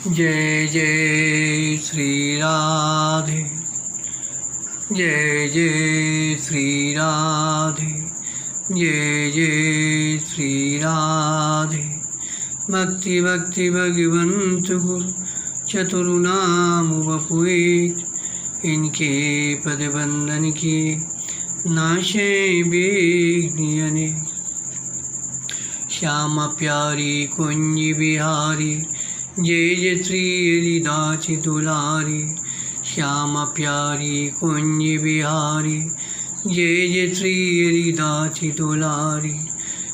जय जय श्री राधे, जय जय श्री राधे, जय जय श्री राधे। भक्ति भक्ति भगवंत गुरु चतुर्नाम वपुएत, इनके पद बंदन की नाशे बेग्नियने। श्याम प्यारी कुंज बिहारी, जय जय श्री हरिदास दुलारी। श्याम प्यारी कुंज बिहारी, जय जय श्री हरिदास दुलारी।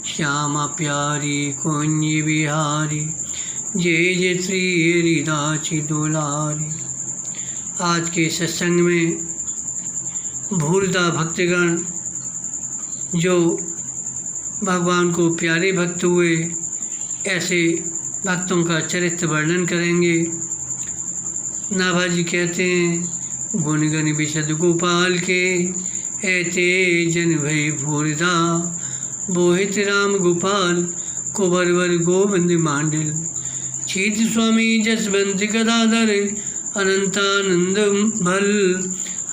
श्याम प्यारी कुंज बिहारी, जय जय श्री हरिदास दुलारी। आज के सत्संग में भूलदा भक्तगण जो भगवान को प्यारे भक्त हुए, ऐसे भक्तों का चरित्र वर्णन करेंगे। नाभाजी कहते हैं, गुण गण विशद गोपाल के, ऐते जन भई भूरदा। बोहित राम गोपाल को बरवर गोविंद मांडल। चीत स्वामी जसवंत गदाधर, अनंतानंद भल।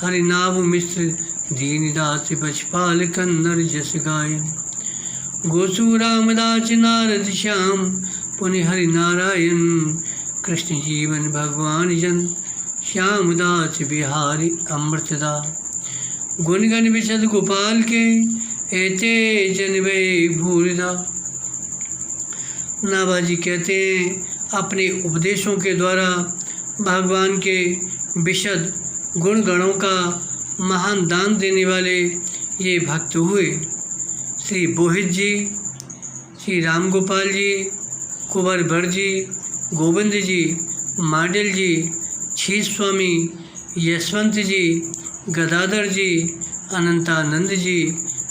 हरिनाभ मिश्र दीनदास बचपाल, कन्नर जस गायन। गोसु रामदास नारद श्याम, पुण्य हरि नारायण। कृष्ण जीवन भगवान जन, श्यामदास बिहारी अमृतदास। गुण गण विशद गोपाल के, ऐते जन भई भूरदा। नाभाजी कहते हैं, अपने उपदेशों के द्वारा भगवान के विशद गुण गणों का महान दान देने वाले ये भक्त हुए। श्री बोहित जी, श्री राम गोपाल जी, कुंवर भर जी, गोविंद जी, माडल जी, छीत स्वामी, यशवंत जी, गदाधर जी, अनंतानंद जी,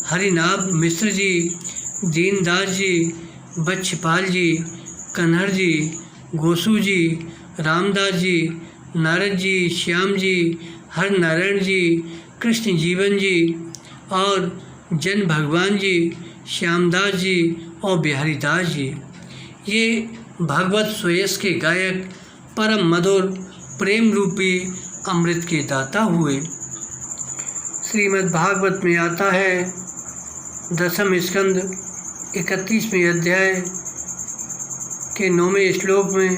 हरिनाभ मिश्र जी, दीनदास जी, बच्छपाल जी, कन्हर जी, गोसू जी, रामदास जी, नारद जी, श्याम जी, हर नारायण जी, कृष्ण जीवन जी और जन भगवान जी, श्यामदास जी और बिहारी दास जी। ये भागवत स्वयस के गायक, परम मधुर प्रेम रूपी अमृत के दाता हुए। श्रीमद् भागवत में आता है, 10वें स्कंद 31वें अध्याय के 9वें श्लोक में,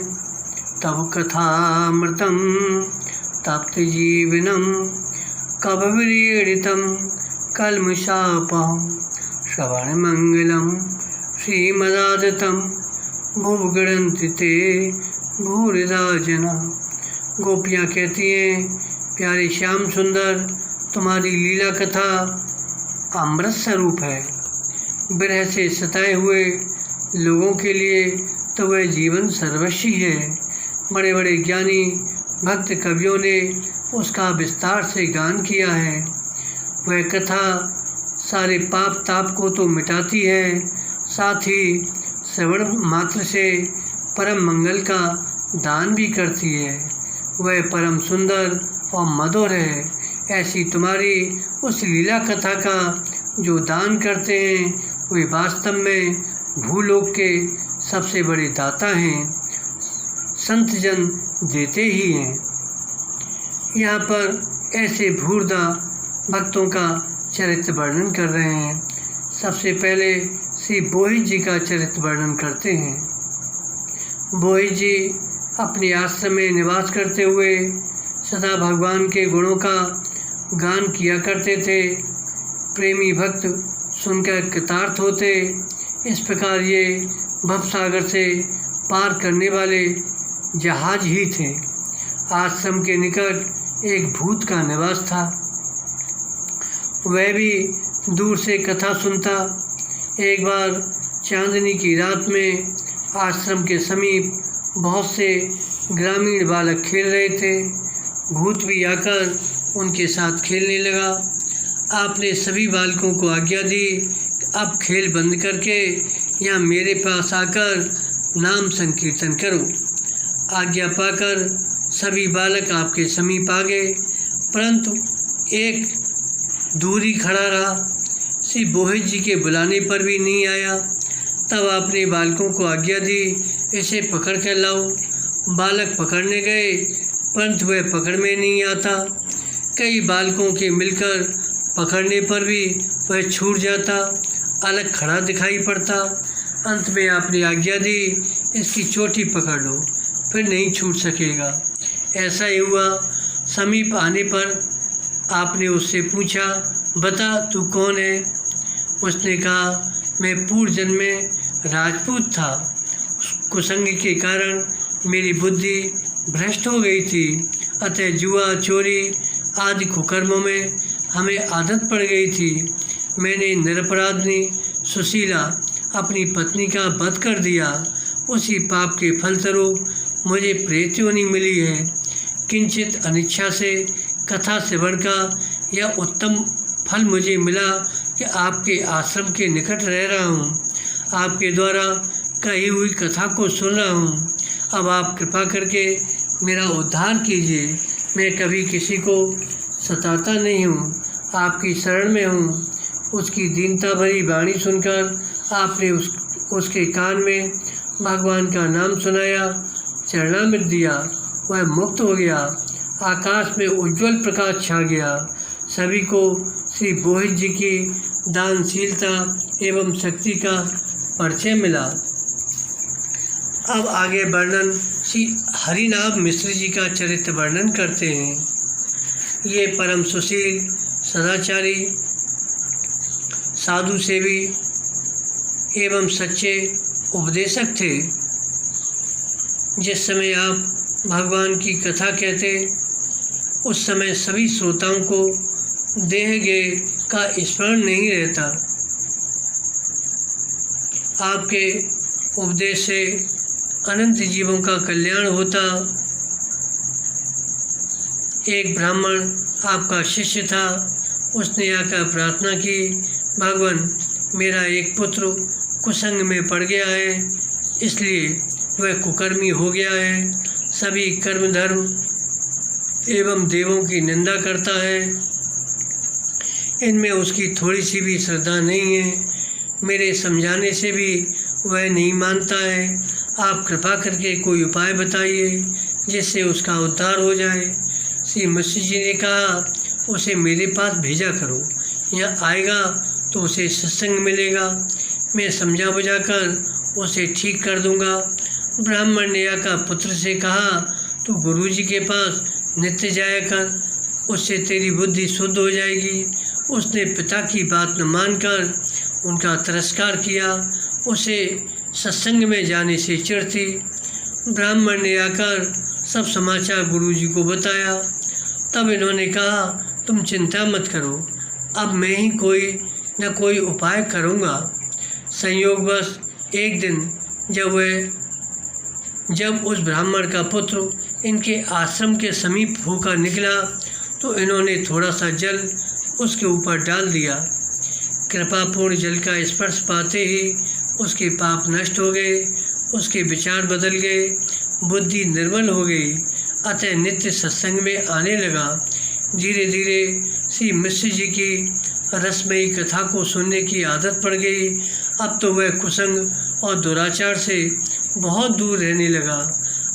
तव कथामृतम तप्त जीवनम कभविरीडितम कल्मषापहं श्रवण मंगलम श्रीमदादतम भुवगणन्ति ते भूरिदा जना। गोपियाँ कहती हैं, प्यारे श्याम सुंदर, तुम्हारी लीला कथा अमृत स्वरूप है। विरह से सताए हुए लोगों के लिए तो वह जीवन सर्वस्वी है। बड़े बड़े ज्ञानी भक्त कवियों ने उसका विस्तार से गान किया है। वह कथा सारे पाप ताप को तो मिटाती है, साथ ही श्रवण मात्र से परम मंगल का दान भी करती है। वह परम सुंदर और मधुर है। ऐसी तुम्हारी उस लीला कथा का जो दान करते हैं, वे वास्तव में भूलोक के सबसे बड़े दाता हैं, संत जन देते ही हैं। यहाँ पर ऐसे भूरदा भक्तों का चरित्र वर्णन कर रहे हैं। सबसे पहले श्री बोहित जी का चरित्र वर्णन करते हैं। बोहित जी अपने आश्रम में निवास करते हुए सदा भगवान के गुणों का गान किया करते थे। प्रेमी भक्त सुनकर कृतार्थ होते। इस प्रकार ये भवसागर से पार करने वाले जहाज ही थे। आश्रम के निकट एक भूत का निवास था। वह भी दूर से कथा सुनता। एक बार चांदनी की रात में आश्रम के समीप बहुत से ग्रामीण बालक खेल रहे थे। भूत भी आकर उनके साथ खेलने लगा। आपने सभी बालकों को आज्ञा दी, अब खेल बंद करके यहाँ मेरे पास आकर नाम संकीर्तन करो। आज्ञा पाकर सभी बालक आपके समीप आ गए, परंतु एक दूरी खड़ा रहा। श्री बोहित जी के बुलाने पर भी नहीं आया। तब आपने बालकों को आज्ञा दी, इसे पकड़ कर लाओ। बालक पकड़ने गए परंतु वह पकड़ में नहीं आता। कई बालकों के मिलकर पकड़ने पर भी वह छूट जाता, अलग खड़ा दिखाई पड़ता। अंत में आपने आज्ञा दी, इसकी चोटी पकड़ लो, फिर नहीं छूट सकेगा। ऐसा ही हुआ। समीप आने पर आपने उससे पूछा, बता तू कौन है? उसने कहा, मैं पूर्व जन्म में राजपूत था। कुसंग के कारण मेरी बुद्धि भ्रष्ट हो गई थी, अतः जुआ, चोरी आदि कुकर्मों में हमें आदत पड़ गई थी। मैंने निरपराधनी सुशीला अपनी पत्नी का वध कर दिया। उसी पाप के फलस्वरूप मुझे प्रेत योनि मिली है। किंचित अनिच्छा से कथा श्रवण का यह उत्तम फल मुझे मिला कि आपके आश्रम के निकट रह रहा हूँ, आपके द्वारा कही हुई कथा को सुन रहा हूँ। अब आप कृपा करके मेरा उद्धार कीजिए। मैं कभी किसी को सताता नहीं हूँ, आपकी शरण में हूँ। उसकी दीनता भरी वाणी सुनकर आपने उसके कान में भगवान का नाम सुनाया, चरणामृत दिया। वह मुक्त हो गया। आकाश में उज्जवल प्रकाश छा गया। सभी को श्री बोहित जी की दानशीलता एवं शक्ति का परिचय मिला। अब आगे वर्णन श्री हरिनाभ मिश्र जी का चरित्र वर्णन करते हैं। ये परम सुशील, सदाचारी, साधु सेवी एवं सच्चे उपदेशक थे। जिस समय आप भगवान की कथा कहते, उस समय सभी श्रोताओं को देह गेय का स्मरण नहीं रहता। आपके उपदेश से अनंत जीवों का कल्याण होता। एक ब्राह्मण आपका शिष्य था। उसने आकर प्रार्थना की, भगवान मेरा एक पुत्र कुसंग में पड़ गया है, इसलिए वह कुकर्मी हो गया है। सभी कर्म धर्म एवं देवों की निंदा करता है। इनमें उसकी थोड़ी सी भी श्रद्धा नहीं है। मेरे समझाने से भी वह नहीं मानता है। आप कृपा करके कोई उपाय बताइए जिससे उसका उद्धार हो जाए। श्री मिश्र जी ने कहा, उसे मेरे पास भेजा करो। यहाँ आएगा तो उसे सत्संग मिलेगा। मैं समझा बुझाकर उसे ठीक कर दूंगा। ब्राह्मण ने आकर पुत्र से कहा, तू गुरुजी के पास नित्य जाया कर, उससे तेरी बुद्धि शुद्ध हो जाएगी। उसने पिता की बात न मानकर उनका तिरस्कार किया। उसे सत्संग में जाने से चिढ़ थी। ब्राह्मण ने आकर सब समाचार गुरुजी को बताया। तब इन्होंने कहा, तुम चिंता मत करो, अब मैं ही कोई न कोई उपाय करूँगा। संयोगवश एक दिन जब उस ब्राह्मण का पुत्र इनके आश्रम के समीप होकर निकला तो इन्होंने थोड़ा सा जल उसके ऊपर डाल दिया। कृपापूर्ण जल का स्पर्श पाते ही उसके पाप नष्ट हो गए, उसके विचार बदल गए, बुद्धि निर्मल हो गई, अतः नित्य सत्संग में आने लगा। धीरे धीरे श्री मिश्र जी की रसमयी कथा को सुनने की आदत पड़ गई। अब तो वह कुसंग और दुराचार से बहुत दूर रहने लगा।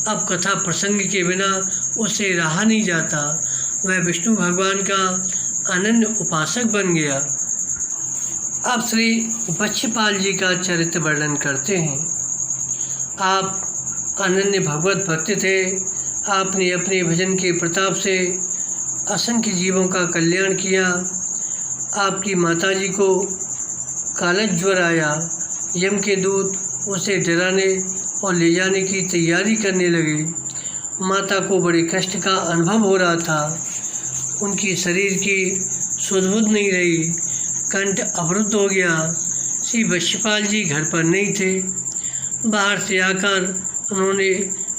अब कथा प्रसंग के बिना उसे रहा नहीं जाता। वह विष्णु भगवान का अनन्य उपासक बन गया। अब श्री बच्छपाल जी का चरित्र वर्णन करते हैं। आप अनन्य भगवत भक्त थे। आपने अपने भजन के प्रताप से असंख्य जीवों का कल्याण किया। आपकी माताजी को कालज्वर आया। यम के दूत उसे डराने और ले जाने की तैयारी करने लगे। माता को बड़े कष्ट का अनुभव हो रहा था। उनकी शरीर की सुध-बुध नहीं रही, कंठ अवरुद्ध हो गया। श्री बच्छपाल जी घर पर नहीं थे। बाहर से आकर उन्होंने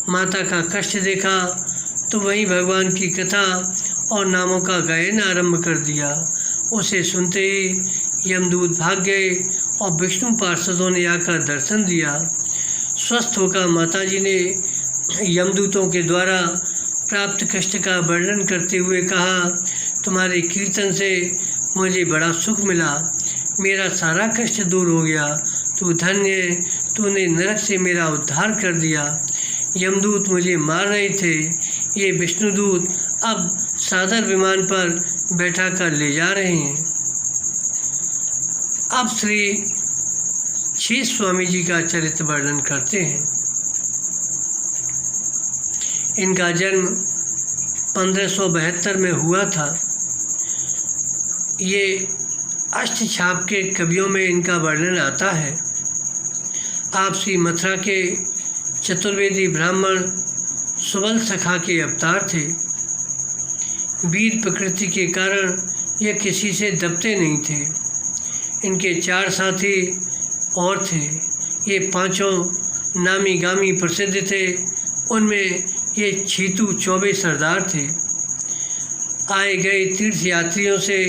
माता का कष्ट देखा तो वहीं भगवान की कथा और नामों का गायन आरंभ कर दिया। उसे सुनते ही यमदूत भाग गए और विष्णु पार्षदों ने आकर दर्शन दिया। स्वस्थ होकर माताजी ने यमदूतों के द्वारा प्राप्त कष्ट का वर्णन करते हुए कहा, तुम्हारे कीर्तन से मुझे बड़ा सुख मिला, मेरा सारा कष्ट दूर हो गया। तू धन्य है, तूने नरक से मेरा उद्धार कर दिया। यमदूत मुझे मार रहे थे, ये विष्णुदूत अब सादर विमान पर बैठा कर ले जा रहे हैं। अब श्री शीश स्वामी जी का चरित्र वर्णन करते हैं। इनका जन्म 1572 में हुआ था। ये अष्टछाप के कवियों में इनका वर्णन आता है। आप श्री मथुरा के चतुर्वेदी ब्राह्मण सुबल सखा के अवतार थे। वीर प्रकृति के कारण यह किसी से दबते नहीं थे। इनके 4 साथी और थे। ये 5 नामी गामी प्रसिद्ध थे। उनमें ये छीतू चौबे सरदार थे। आए गए तीर्थ यात्रियों से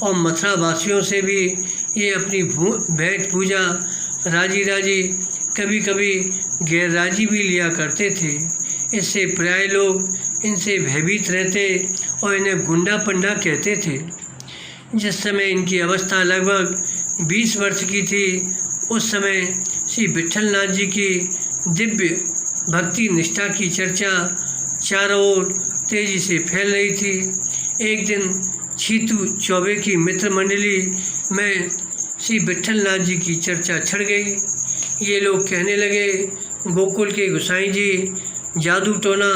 और मथुरा वासियों से भी ये अपनी भेंट पूजा राजी राजी, कभी कभी गैर राजी भी लिया करते थे। इससे प्राय लोग इनसे भयभीत रहते और इन्हें गुंडा पंडा कहते थे। जिस समय इनकी अवस्था लगभग 20 वर्ष की थी, उस समय श्री विट्ठलनाथ जी की दिव्य भक्ति निष्ठा की चर्चा चारों ओर तेजी से फैल रही थी। एक दिन छीतू चौबे की मित्र मंडली में श्री विट्ठलनाथ जी की चर्चा छड़ गई। ये लोग कहने लगे, गोकुल के गोसाई जी जादू टोना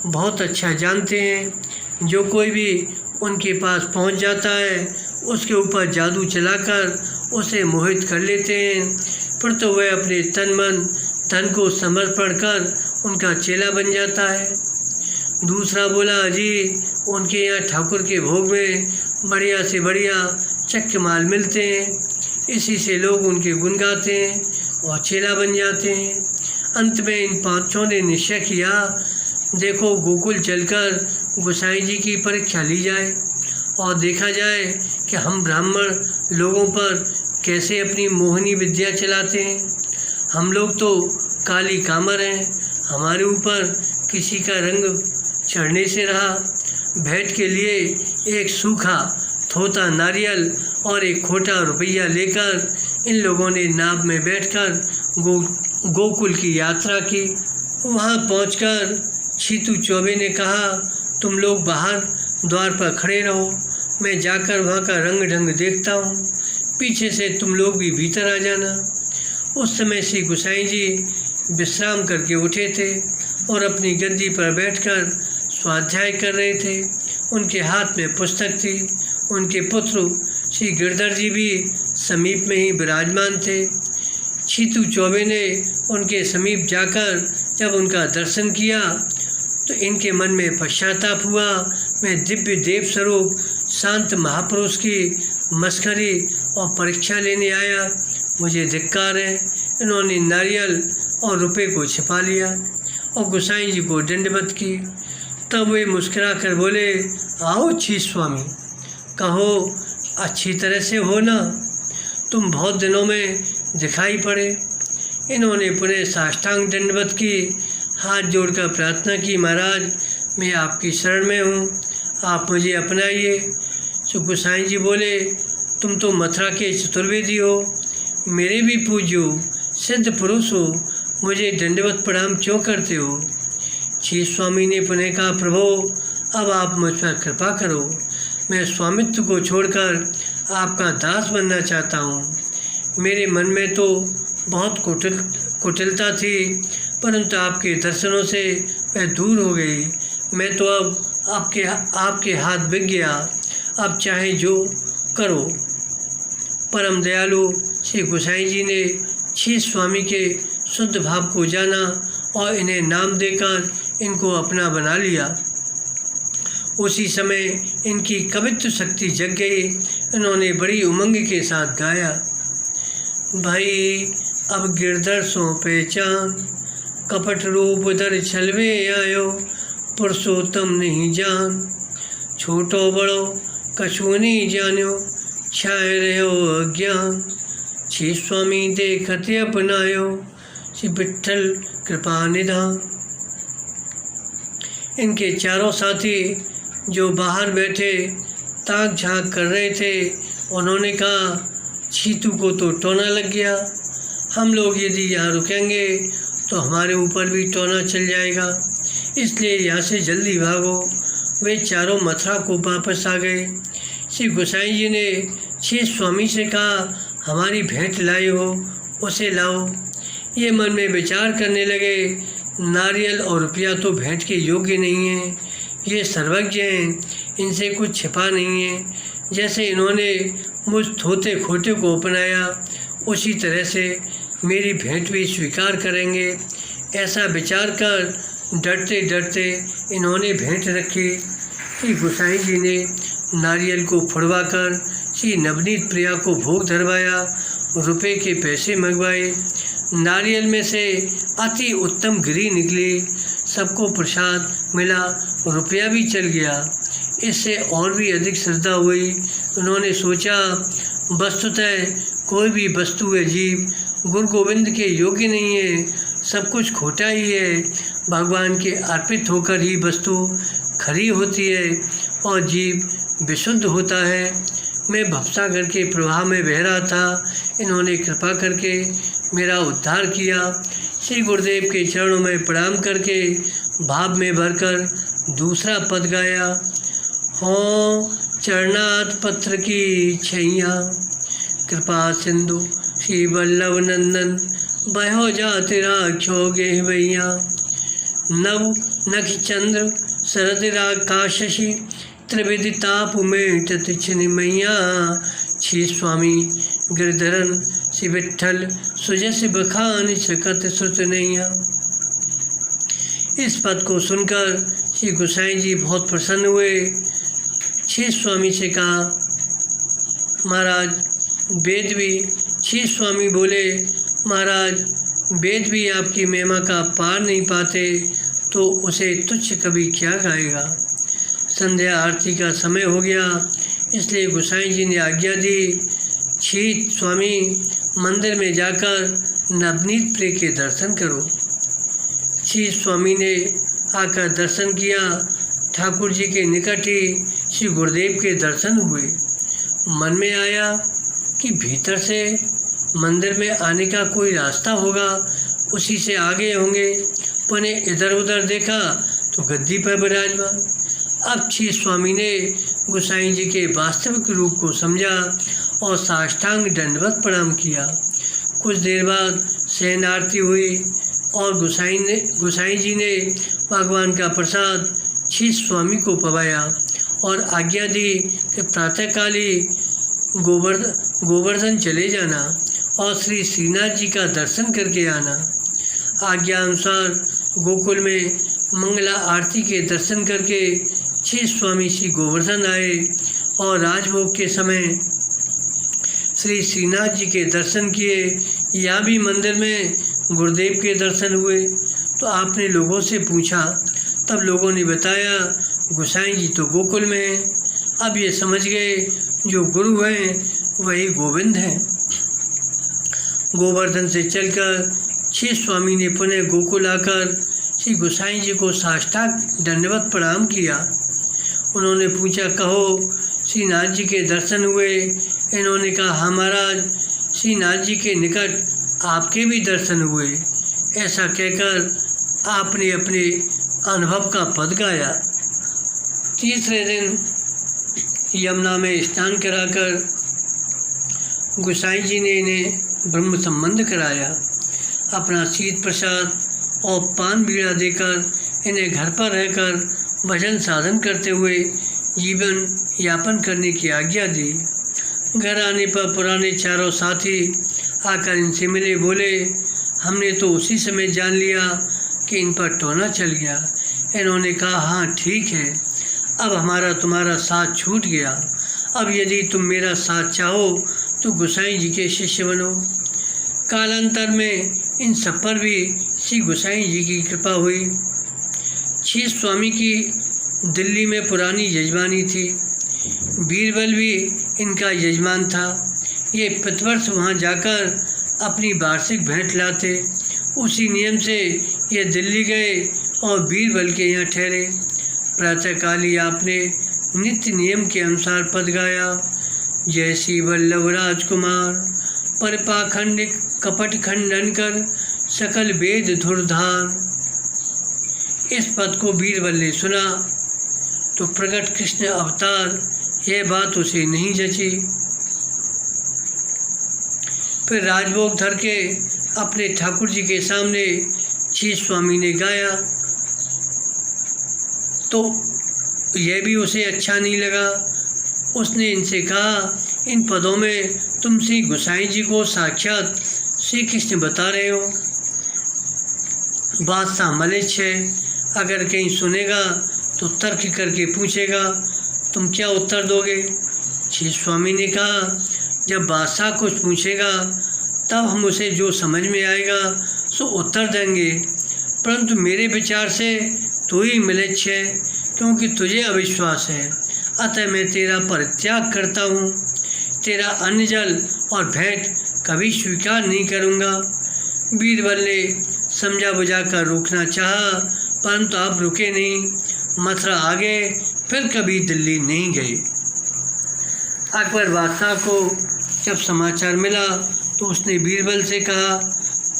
बहुत अच्छा जानते हैं। जो कोई भी उनके पास पहुंच जाता है, उसके ऊपर जादू चलाकर उसे मोहित कर लेते हैं। फिर तो वह अपने तन मन धन को समर्पण कर उनका चेला बन जाता है। दूसरा बोला, जी उनके यहाँ ठाकुर के भोग में बढ़िया से बढ़िया चक्क माल मिलते हैं। इसी से लोग उनके गुण गाते हैं और चेला बन जाते हैं। अंत में इन 5 ने निश्चय किया, देखो गोकुल चलकर गोसाई जी की परीक्षा ली जाए और देखा जाए कि हम ब्राह्मण लोगों पर कैसे अपनी मोहनी विद्या चलाते हैं। हम लोग तो काली कामर हैं, हमारे ऊपर किसी का रंग चढ़ने से रहा। भेंट के लिए एक सूखा थोथा नारियल और एक खोटा रुपया लेकर इन लोगों ने नाव में बैठकर गोकुल की यात्रा की। वहां पहुंचकर छीतू चौबे ने कहा, तुम लोग बाहर द्वार पर खड़े रहो, मैं जाकर वहां का रंग ढंग देखता हूँ। पीछे से तुम लोग भी भीतर आ जाना। उस समय श्री गोसाई जी विश्राम करके उठे थे और अपनी गद्दी पर बैठकर स्वाध्याय कर रहे थे। उनके हाथ में पुस्तक थी। उनके पुत्र श्री गिरधर जी भी समीप में ही विराजमान थे। छीतू चौबे ने उनके समीप जाकर जब उनका दर्शन किया तो इनके मन में पश्चाताप हुआ। मैं दिव्य देव स्वरूप शांत महापुरुष की मस्करी और परीक्षा लेने आया, मुझे धिक्कार है। इन्होंने नारियल और रुपए को छिपा लिया और गोसाई जी को दंडवत की। तब वे मुस्कुरा कर बोले, आओ शीश स्वामी, कहो अच्छी तरह से हो ना, तुम बहुत दिनों में दिखाई पड़े। इन्होंने पुनः साष्टांग दंडवत की, हाथ जोड़कर प्रार्थना की, महाराज मैं आपकी शरण में हूँ, आप मुझे अपनाइए। तो गोसाई जी बोले, तुम तो मथुरा के चतुर्वेदी हो, मेरे भी पूज्यो सिद्ध पुरुष हो, मुझे दंडवत प्रणाम क्यों करते हो। शीश स्वामी ने पुनः कहा, प्रभु अब आप मुझ पर कृपा करो, मैं स्वामित्व को छोड़कर आपका दास बनना चाहता हूँ। मेरे मन में तो बहुत कुटिलता थी, परंतु आपके दर्शनों से वह दूर हो गई। मैं तो अब आपके हाथ बिक गया, अब चाहे जो करो। परम दयालु श्री गोसाई जी ने शीश स्वामी के शुद्ध भाव को जाना और इन्हें नाम देकर इनको अपना बना लिया। उसी समय इनकी कवित्व शक्ति जग गई। इन्होंने बड़ी उमंग के साथ गाया, भाई अब गिरधर सो पहचान, कपट रूप दर छलवे आयो, पुरुषोत्तम नहीं जान, छोटो बड़ो कछु नहीं जान्यो, छाए रहो अज्ञान, शीश स्वामी देखते अपनायो, श्री विट्ठल कृपा निधान। इनके चारों साथी जो बाहर बैठे ताक झांक कर रहे थे, उन्होंने कहा, छीतू को तो टोना लग गया, हम लोग यदि यहाँ रुकेंगे तो हमारे ऊपर भी टोना चल जाएगा, इसलिए यहाँ से जल्दी भागो। वे चारों मथुरा को वापस आ गए। श्री गोसाई जी ने श्री स्वामी से कहा, हमारी भेंट लाए हो, उसे लाओ। ये मन में विचार करने लगे, नारियल और रुपया तो भेंट के योग्य नहीं है, ये सर्वज्ञ हैं, इनसे कुछ छिपा नहीं है। जैसे इन्होंने मुझ थोते खोटे को अपनाया, उसी तरह से मेरी भेंट भी स्वीकार करेंगे। ऐसा विचार कर डरते डरते इन्होंने भेंट रखी। श्री गोसाई जी ने नारियल को फुड़वा कर श्री नवनीत प्रिया को भोग धरवाया, रुपए के पैसे मंगवाए। नारियल में से अति उत्तम गिरी निकली, सबको प्रसाद मिला, रुपया भी चल गया। इससे और भी अधिक श्रद्धा हुई। उन्होंने सोचा, वस्तुतः कोई भी वस्तु अजीब गुरु गोविंद के योग्य नहीं है, सब कुछ खोटा ही है। भगवान के अर्पित होकर ही वस्तु खरी होती है और जीव विशुद्ध होता है। मैं भवसागर के प्रवाह में बह रहा था, इन्होंने कृपा करके मेरा उद्धार किया। श्री गुरुदेव के चरणों में प्रणाम करके भाव में भरकर दूसरा पद गाया। हो चरणात पत्र की छैया, कृपा सिंधु श्री वल्लभ नंदन, बहो जाति राक्षो गे भैया। नव नख चंद्र शरद राकाशि, त्रिविधि ताप मेटत छिन मैया। श्री स्वामी गिरधरन श्री विठ्ठल सुजस बखान सकत श्रुत नैया। इस पद को सुनकर श्री गोसाई जी बहुत प्रसन्न हुए। श्री स्वामी से कहा, महाराज वेद भी। श्री स्वामी बोले, महाराज वेद भी आपकी महिमा का पार नहीं पाते, तो उसे तुच्छ कभी क्या गाएगा। संध्या आरती का समय हो गया, इसलिए गोसाई जी ने आज्ञा दी, श्री स्वामी मंदिर में जाकर नवनीत प्रिय के दर्शन करो। श्री स्वामी ने आकर दर्शन किया। ठाकुर जी के निकट ही श्री गुरुदेव के दर्शन हुए। मन में आया कि भीतर से मंदिर में आने का कोई रास्ता होगा, उसी से आगे होंगे। पुनः इधर उधर देखा तो गद्दी पर विराजमान। अब श्री स्वामी ने गोसाई जी के वास्तविक रूप को समझा और साष्टांग दंडवत प्रणाम किया। कुछ देर बाद शयन आरती हुई और गोसाई जी ने भगवान का प्रसाद श्री स्वामी को पवाया और आज्ञा दी कि प्रातःकाल ही गोवर्धन चले जाना और श्री श्रीनाथ जी का दर्शन करके आना। आज्ञा अनुसार गोकुल में मंगला आरती के दर्शन करके श्री स्वामी श्री गोवर्धन आए और राजभोग के समय श्री श्रीनाथ जी के दर्शन किए। यहाँ भी मंदिर में गुरुदेव के दर्शन हुए तो आपने लोगों से पूछा, तब लोगों ने बताया गोसाई जी तो गोकुल में हैं। अब ये समझ गए जो गुरु हैं वही गोविंद हैं। गोवर्धन से चलकर श्री स्वामी ने पुनः गोकुल आकर श्री गोसाई जी को साष्टांग दंडवत प्रणाम किया। उन्होंने पूछा, कहो श्रीनाथ जी के दर्शन हुए। इन्होंने कहा, हाँ महाराज, श्रीनाथ जी के निकट आपके भी दर्शन हुए। ऐसा कहकर आपने अपने अनुभव का पद गाया। तीसरे दिन यमुना में स्नान कराकर गोसाई जी ने इन्हें ब्रह्म संबंध कराया। अपना शीत प्रसाद और पान बीड़ा देकर इन्हें घर पर रहकर भजन साधन करते हुए जीवन यापन करने की आज्ञा दी। घर आने पर पुराने चारों साथी आकर इनसे मिले। बोले, हमने तो उसी समय जान लिया कि इन पर टोना चल गया। इन्होंने कहा, हाँ ठीक है, अब हमारा तुम्हारा साथ छूट गया। अब यदि तुम मेरा साथ चाहो तो गोसाई जी के शिष्य बनो। कालांतर में इन सब पर भी श्री गोसाई जी की कृपा हुई। श्री स्वामी की दिल्ली में पुरानी यजमानी थी। बीरबल भी इनका यजमान था। ये प्रतिवर्ष वहाँ जाकर अपनी वार्षिक भेंट लाते। उसी नियम से ये दिल्ली गए और बीरबल के यहाँ ठहरे। प्रातःकाल ही आपने नित्य नियम के अनुसार पद गाया। जय श्री वल्लभ राजकुमार, पर पाखंड कपट खंडन कर, सकल वेद धुरधार। इस पद को बीरबल ने सुना तो प्रकट कृष्ण अवतार, यह बात उसे नहीं जची। फिर राजभोग धर के अपने ठाकुर जी के सामने शीश स्वामी ने गाया तो यह भी उसे अच्छा नहीं लगा। उसने इनसे कहा, इन पदों में तुम श्री गोसाई जी को साक्षात श्री कृष्ण बता रहे हो। बादशाह मलिच्छ है, अगर कहीं सुनेगा तो तर्क करके पूछेगा, तुम क्या उत्तर दोगे? शीश स्वामी ने कहा, जब बादशाह कुछ पूछेगा तब हम उसे जो समझ में आएगा सो उत्तर देंगे, परंतु मेरे विचार से तू ही मलिच्छ है, क्योंकि तुझे अविश्वास है। अतः मैं तेरा परित्याग करता हूँ। तेरा अन्न जल और भेंट कभी स्वीकार नहीं करूँगा। बीरबल ने समझा बुझा कर रोकना चाहा, परंतु आप रुके नहीं। मथुरा आ गए, फिर कभी दिल्ली नहीं गए। अकबर बादशाह को जब समाचार मिला तो उसने बीरबल से कहा,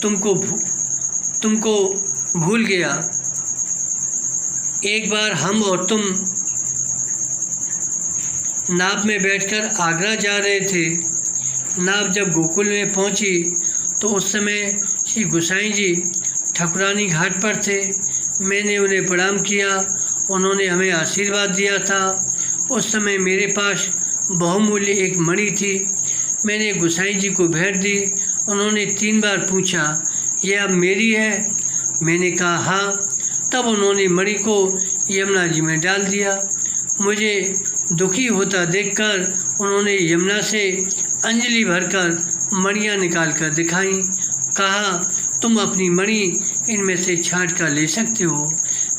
तुमको भूल गया। एक बार हम और तुम नाव में बैठकर आगरा जा रहे थे। नाव जब गोकुल में पहुंची तो उस समय श्री गोसाई जी ठकुरानी घाट पर थे। मैंने उन्हें प्रणाम किया, उन्होंने हमें आशीर्वाद दिया था। उस समय मेरे पास बहुमूल्य एक मणि थी, मैंने गोसाई जी को भेंट दी। उन्होंने 3 बार पूछा, यह अब मेरी है? मैंने कहा हाँ। तब उन्होंने मणि को यमुना जी में डाल दिया। मुझे दुखी होता देखकर उन्होंने यमुना से अंजलि भरकर मणियाँ निकाल कर दिखाईं। कहा, तुम अपनी मणि इनमें से छांट कर ले सकते हो।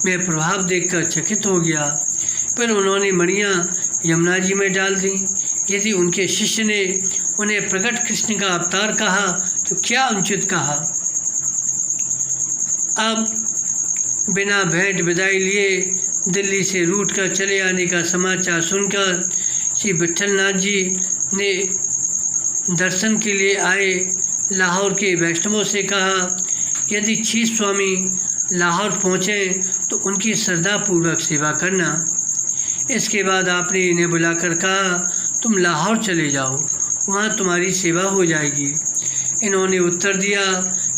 मैं प्रभाव देखकर चकित हो गया। फिर उन्होंने मणियाँ यमुना जी में डाल दी। यदि उनके शिष्य ने उन्हें प्रकट कृष्ण का अवतार कहा तो क्या अनुचित कहा। अब बिना भेंट विदाई लिए दिल्ली से रूट कर चले आने का समाचार सुनकर श्री विट्ठलनाथ जी ने दर्शन के लिए आए लाहौर के वैष्णवों से कहा, यदि शीश स्वामी लाहौर पहुँचें तो उनकी श्रद्धापूर्वक सेवा करना। इसके बाद आपने इन्हें बुलाकर कहा, तुम लाहौर चले जाओ, वहाँ तुम्हारी सेवा हो जाएगी। इन्होंने उत्तर दिया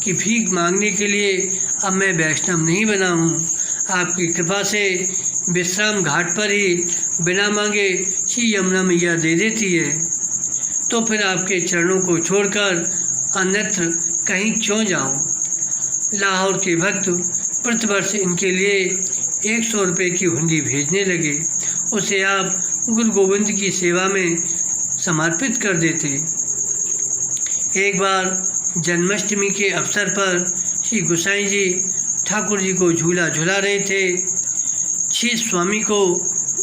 कि भीख मांगने के लिए अब मैं वैष्णव नहीं बना हूँ। आपकी कृपा से विश्राम घाट पर ही बिना मांगे श्री यमुना मैया दे देती है, तो फिर आपके चरणों को छोड़कर अन्यत्र कहीं क्यों जाऊँ। लाहौर के भक्त प्रतिवर्ष इनके लिए 100 रुपये की हुंडी भेजने लगे। उसे आप गुरु गोविंद की सेवा में समर्पित कर देते। एक बार जन्माष्टमी के अवसर पर श्री गोसाई जी ठाकुर जी को झूला झुला रहे थे। शीश स्वामी को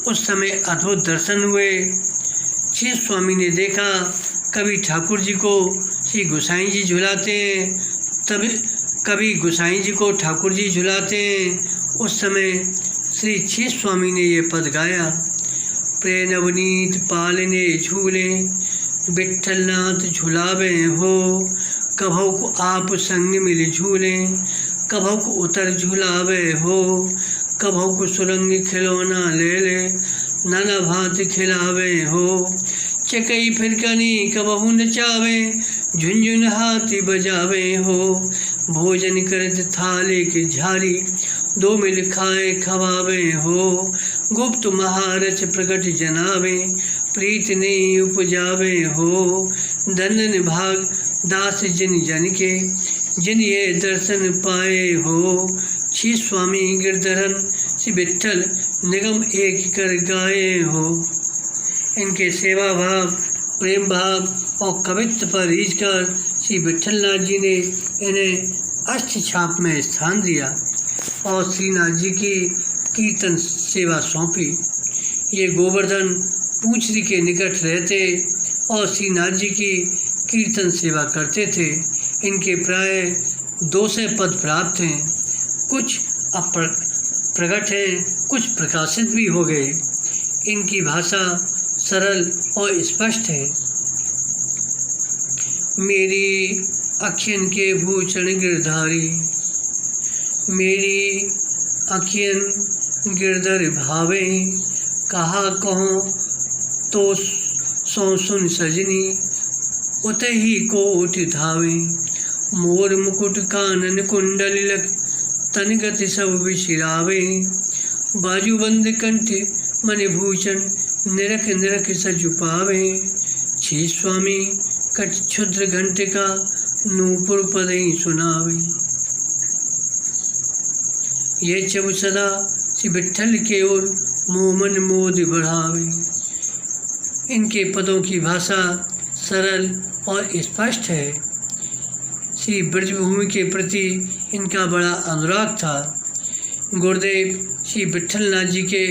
उस समय अद्भुत दर्शन हुए। शीश स्वामी ने देखा, कभी ठाकुर जी को श्री गोसाई जी झुलाते हैं, तभी कभी गोसाई जी को ठाकुर जी झुलाते हैं। उस समय श्री शीश स्वामी ने ये पद गाया, प्रे नवनीत पालने झूले, विट्ठलनाथ झुलावे हो। कभौ को आप संग मिल झूले, कभौ को उतर झुलावे हो। कभौ को सुरंग खिलौना ले ले, नाना भांति खिलावे हो। चकई फिरकनी कबहू नचावे, झुनझुन हाथी बजावे हो। भोजन करत थाले के झारी, 2 मिल खाए खवावे हो। गुप्त महारच प्रकट जनावे, प्रीत ने उपजावे हो। दंदन भाग दास जिन जन के, जिन ये दर्शन पाए हो। शीश स्वामी गिरधरन श्री विट्ठल निगम एक कर गाए हो। इनके सेवा भाव, प्रेम भाव और कवित्व पर रीझ कर श्री विट्ठलनाथ जी ने इन्हें अष्ट छाप में स्थान दिया और श्रीनाथ जी की कीर्तन सेवा सौंपी। ये गोवर्धन पूंछरी के निकट रहते और श्रीनाथ जी की कीर्तन सेवा करते थे। इनके प्राय 200 पद प्राप्त हैं, कुछ प्रकट हैं, कुछ प्रकाशित भी हो गए। इनकी भाषा सरल और स्पष्ट है। मेरी अखियन के भूषण गिरधारी। मेरी अखियन गिरधर भावे, कहा कहो तो सो सुन सजनी, उतही कोट धावे। मोर मुकुट कानन कुंडल लख, तनगत सब विशिरावे। बाजूबंद कंठ मणिभूषण, निरख निरख सजु पावे। छी स्वामी कट क्षुद्र घंटिका, नूपुर पदई सुनावे। ये चब सदा श्री विट्ठल के ओर, मोमन मोद बढ़ावे। इनके पदों की भाषा सरल और स्पष्ट है। श्री ब्रजभूमि के प्रति इनका बड़ा अनुराग था। गुरुदेव श्री विट्ठलनाथ जी के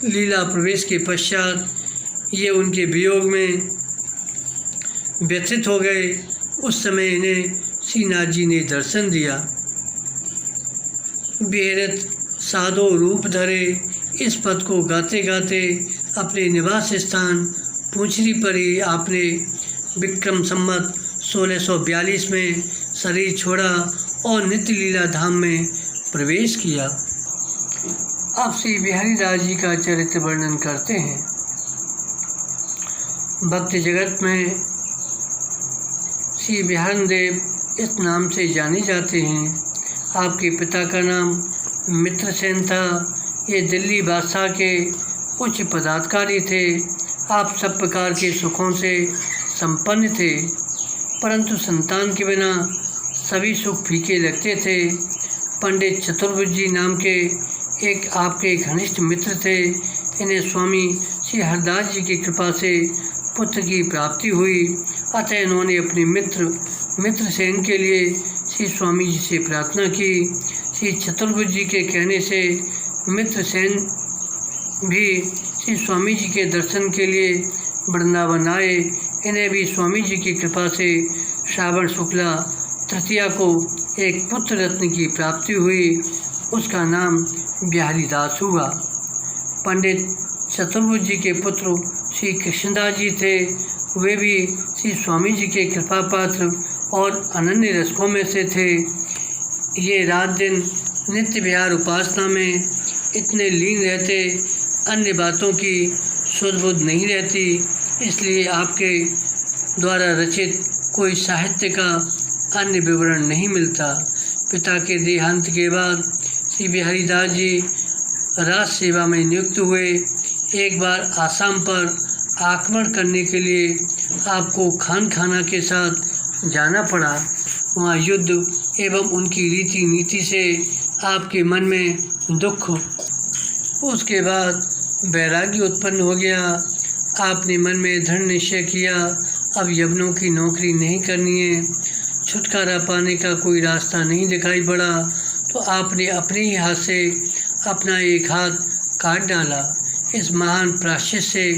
लीला प्रवेश के पश्चात ये उनके वियोग में व्यथित हो गए। उस समय इन्हें श्रीनाथ जी ने दर्शन दिया। बेहरत साधो रूप धरे, इस पद को गाते गाते अपने निवास स्थान पूंछरी पर ही आपने विक्रम संवत 1642 में शरीर छोड़ा और नित्य लीला धाम में प्रवेश किया। अब श्री बिहारी दास जी का चरित्र वर्णन करते हैं। भक्त जगत में श्री बिहारन देव इस नाम से जाने जाते हैं। आपके पिता का नाम मित्रसेन था। ये दिल्ली बादशाह के उच्च पदाधिकारी थे। आप सब प्रकार के सुखों से संपन्न थे, परंतु संतान के बिना सभी सुख फीके लगते थे। पंडित चतुर्भुजी नाम के एक आपके घनिष्ठ मित्र थे। इन्हें स्वामी श्री हरदास जी की कृपा से पुत्र की प्राप्ति हुई। अतः इन्होंने अपने मित्रसेन के लिए श्री स्वामी जी से प्रार्थना की। श्री चतुर्भुजी के कहने से मित्रसेन भी श्री स्वामी जी के दर्शन के लिए वृंदावन आए। इन्हें भी स्वामी जी की कृपा से श्रावण शुक्ला तृतीया को एक पुत्र रत्न की प्राप्ति हुई। उसका नाम बिहारी दास हुआ। पंडित चतुर्भुज जी के पुत्र श्री कृष्णदास जी थे। वे भी श्री स्वामी जी के कृपा पात्र और अनन्य रसकों में से थे। ये रात दिन नित्य विहार उपासना में इतने लीन रहते, अन्य बातों की सुध बुध नहीं रहती। इसलिए आपके द्वारा रचित कोई साहित्य का अन्य विवरण नहीं मिलता। पिता के देहांत के बाद श्री बिहारी दास जी राज सेवा में नियुक्त हुए। एक बार आसाम पर आक्रमण करने के लिए आपको खाना के साथ जाना पड़ा। वहाँ युद्ध एवं उनकी रीति नीति से आपके मन में दुख, उसके बाद वैराग्य उत्पन्न हो गया। आपने मन में दृढ़ निश्चय किया, अब यवनों की नौकरी नहीं करनी है। छुटकारा पाने का कोई रास्ता नहीं दिखाई पड़ा तो आपने अपने ही हाथ से अपना एक हाथ काट डाला। इस महान प्रायश्चित से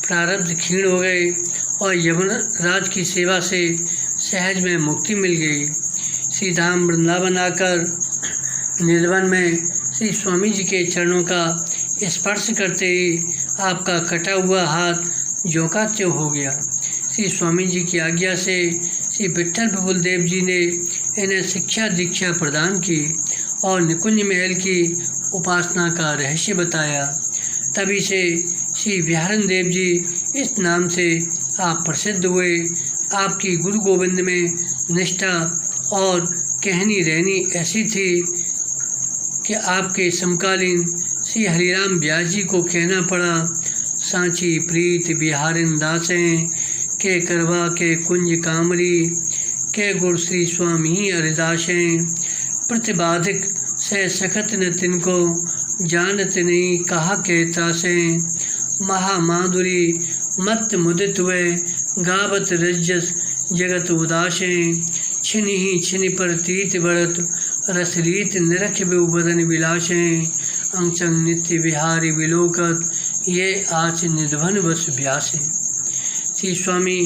प्रारब्ध क्षीण हो गए और यवन राज की सेवा से सहज में मुक्ति मिल गई। श्री धाम वृंदावन आकर निर्वन में श्री स्वामी जी के चरणों का स्पर्श करते ही आपका कटा हुआ हाथ ज्यों का त्यों हो गया। श्री स्वामी जी की आज्ञा से श्री विट्ठल प्रफुल्ल देव जी ने इन्हें शिक्षा दीक्षा प्रदान की और निकुंज महल की उपासना का रहस्य बताया। तभी से श्री बिहारन देव जी इस नाम से आप प्रसिद्ध हुए। आपकी गुरु गोविंद में निष्ठा और कहनी रहनी ऐसी थी कि आपके समकालीन श्री हरिराम व्यास जी को कहना पड़ा, सांची प्रीत बिहारिन दासें के करवा के कुंज कामरी के गुर श्री स्वामी हरिदासें प्रतिबाधिक से सखत न तिनको जानत नहीं कहा कहता से महामाधुरी मत मुदित वे गावत रजस जगत उदासें छिन ही छिन पर तीत बढ़त रसरीत निरख बदन विलासें अंचंग नित्य विहारी विलोकत ये आच निधवन बस व्यासे। श्री स्वामी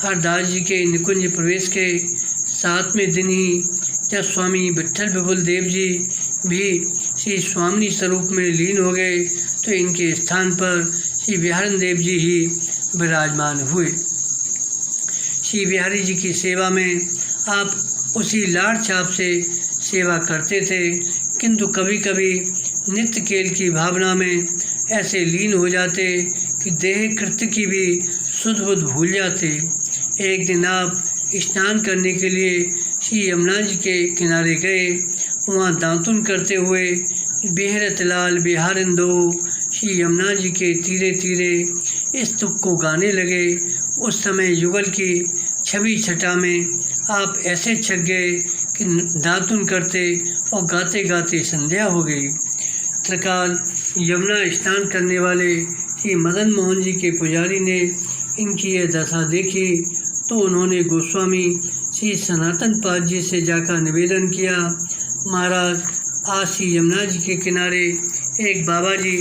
हरदास जी के निकुंज प्रवेश के 7वें दिन ही जब स्वामी विट्ठल प्रफुल्ल देव जी भी श्री स्वामी स्वरूप में लीन हो गए तो इनके स्थान पर श्री बिहारन देव जी ही विराजमान हुए। श्री बिहारी जी की सेवा में आप उसी लाड़ चाप से सेवा करते थे, किंतु कभी कभी नित्य खेल की भावना में ऐसे लीन हो जाते कि देह कृत्य की भी सुध बुध भूल जाते। एक दिन आप स्नान करने के लिए श्री यमुना जी के किनारे गए। वहाँ दातुन करते हुए बेहरत लाल बिहारिंदो श्री यमुना जी के तीरे तीरे इस तुक को गाने लगे। उस समय युगल की छवि छटा में आप ऐसे छक गए कि दातुन करते और गाते गाते संध्या हो गई। त्रिकाल यमुना स्नान करने वाले श्री मदन मोहन जी के पुजारी ने इनकी यह दशा देखी तो उन्होंने गोस्वामी श्री सनातन पाद जी से जाकर निवेदन किया, महाराज, आज श्री यमुना जी के किनारे एक बाबा जी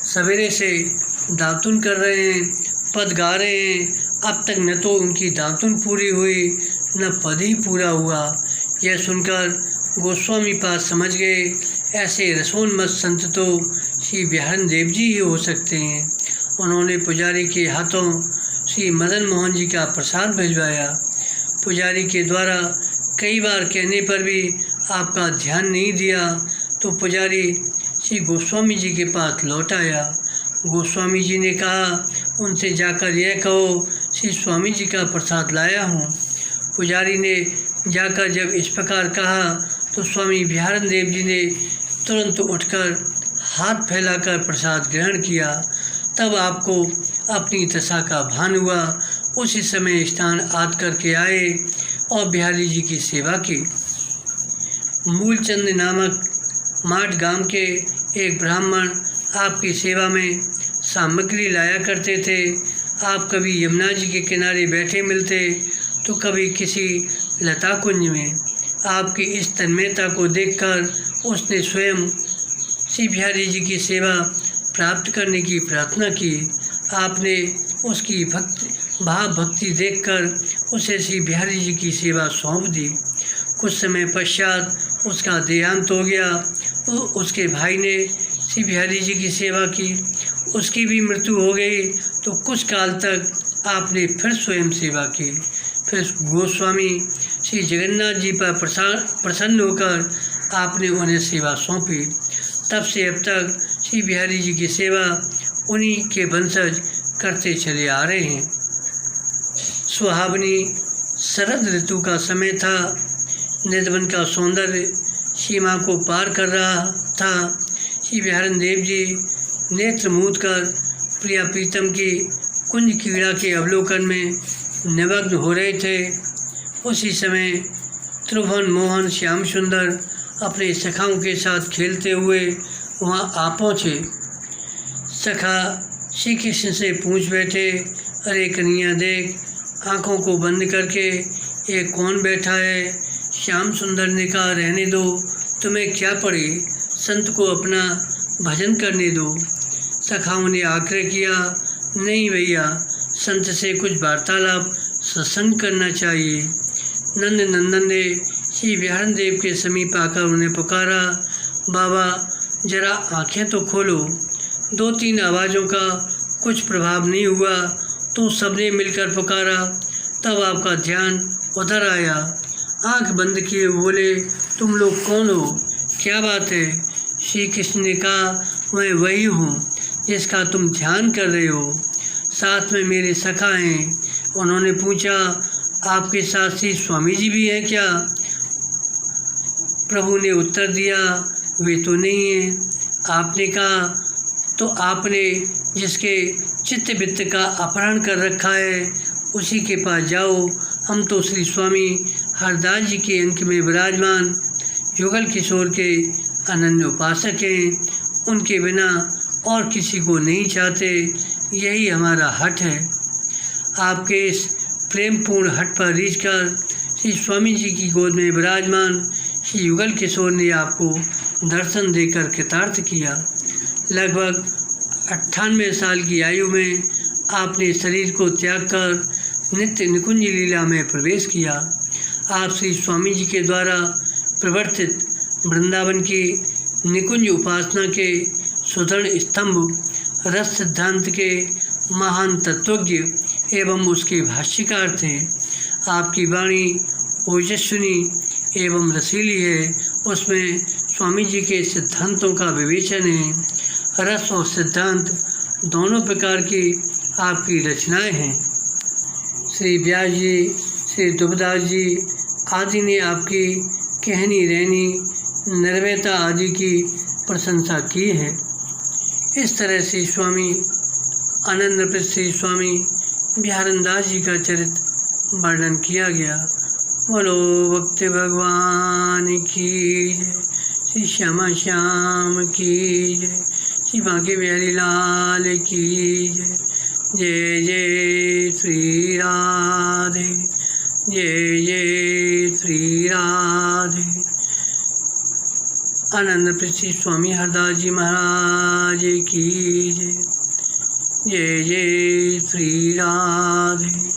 सवेरे से दातुन कर रहे हैं, पद गा रहे हैं। अब तक न तो उनकी दातुन पूरी हुई न पद ही पूरा हुआ। यह सुनकर गोस्वामी पाद समझ गए, ऐसे रसोन्मत्त संत तो श्री बिहारन देव जी ही हो सकते हैं। उन्होंने पुजारी के हाथों श्री मदन मोहन जी का प्रसाद भिजवाया। पुजारी के द्वारा कई बार कहने पर भी आपका ध्यान नहीं दिया तो पुजारी श्री गोस्वामी जी के पास लौट आया। गोस्वामी जी ने कहा, उनसे जाकर यह कहो श्री स्वामी जी का प्रसाद लाया हूँ। पुजारी ने जाकर जब इस प्रकार कहा तो स्वामी बिहारन देव जी ने तुरंत उठकर हाथ फैलाकर प्रसाद ग्रहण किया। तब आपको अपनी दशा का भान हुआ। उसी समय स्नान आदि करके आए और बिहारी जी की सेवा की। मूलचंद नामक माठ गांव के एक ब्राह्मण आपकी सेवा में सामग्री लाया करते थे। आप कभी यमुना जी के किनारे बैठे मिलते तो कभी किसी लता कुंज में। आपकी इस तन्मयता को देखकर उसने स्वयं श्री बिहारी जी की सेवा प्राप्त करने की प्रार्थना की। आपने उसकी भाव भक्ति देखकर उसे श्री बिहारी जी की सेवा सौंप दी। कुछ समय पश्चात उसका देहांत हो गया। उसके भाई ने श्री बिहारी जी की सेवा की, उसकी भी मृत्यु हो गई। तो कुछ काल तक आपने फिर स्वयं सेवा की। फिर गोस्वामी श्री जगन्नाथ जी पर प्रसन्न होकर आपने उन्हें सेवा सौंपी। तब से अब तक श्री बिहारी जी की सेवा उन्हीं के वंशज करते चले आ रहे हैं। सुहावनी शरद ऋतु का समय था। निधवन का सौंदर्य सीमा को पार कर रहा था। श्री बिहारन देव जी नेत्र मूंद कर प्रिया प्रीतम की कुंज क्रीड़ा के अवलोकन में निमग्न हो रहे थे। उसी समय त्रिभुवन मोहन श्याम सुंदर अपने सखाओं के साथ खेलते हुए वहाँ आ पहुँचे। सखा श्री कृष्ण से पूछ बैठे, अरे कन्हैया देख, आँखों को बंद करके ये कौन बैठा है? श्याम सुंदर ने कहा, रहने दो, तुम्हें क्या पड़ी, संत को अपना भजन करने दो। सखाओं ने आग्रह किया, नहीं भैया, संत से कुछ वार्तालाप सत्संग करना चाहिए। नंद नंदन ने श्री बिहारन देव के समीप आकर उन्हें पुकारा, बाबा जरा आंखें तो खोलो। दो तीन आवाज़ों का कुछ प्रभाव नहीं हुआ तो सबने मिलकर पुकारा। तब आपका ध्यान उधर आया। आंख बंद किए बोले, तुम लोग कौन हो, क्या बात है? श्री कृष्ण ने कहा, मैं वही हूँ जिसका तुम ध्यान कर रहे हो। साथ में मेरे सखा हैं। उन्होंने पूछा, आपके साथ श्री स्वामी जी भी हैं क्या? प्रभु ने उत्तर दिया, वे तो नहीं हैं। आपने कहा, तो आपने जिसके चित्त वित्त का अपहरण कर रखा है उसी के पास जाओ। हम तो श्री स्वामी हरदास जी के अंक में विराजमान युगल किशोर के अनन्य उपासक हैं। उनके बिना और किसी को नहीं चाहते, यही हमारा हठ है। आपके इस प्रेमपूर्ण हठ पर रीझकर श्री स्वामी जी की गोद में विराजमान श्री युगल किशोर ने आपको दर्शन देकर कृतार्थ किया। लगभग 98 साल की आयु में आपने शरीर को त्याग कर नित्य निकुंज लीला में प्रवेश किया। आप श्री स्वामी जी के द्वारा प्रवर्तित वृंदावन की निकुंज उपासना के सुदृढ़ स्तंभ, रस सिद्धांत के महान तत्वज्ञ एवं उसके भाष्यकार थे। आपकी वाणी ओजस्विनी एवं रसीली है। उसमें स्वामी जी के सिद्धांतों का विवेचन है। रस और सिद्धांत दोनों प्रकार की आपकी रचनाएं हैं। श्री व्यास जी, श्री दुबदास जी आदि ने आपकी कहनी रहनी, निर्भयता आदि की प्रशंसा की है। इस तरह से स्वामी आनंद प्रद श्री स्वामी बिहारंदास जी का चरित्र वर्णन किया गया। बोलो भक्ति भगवान की जय, श्री श्यामा श्याम की जय, श्री बांके बिहारी लाल की जय। जय जय श्री राधे, जय जय श्री राधे। आनंद प्रद श्री स्वामी हरदास जी महाराज की जय। जय जय श्री राधे।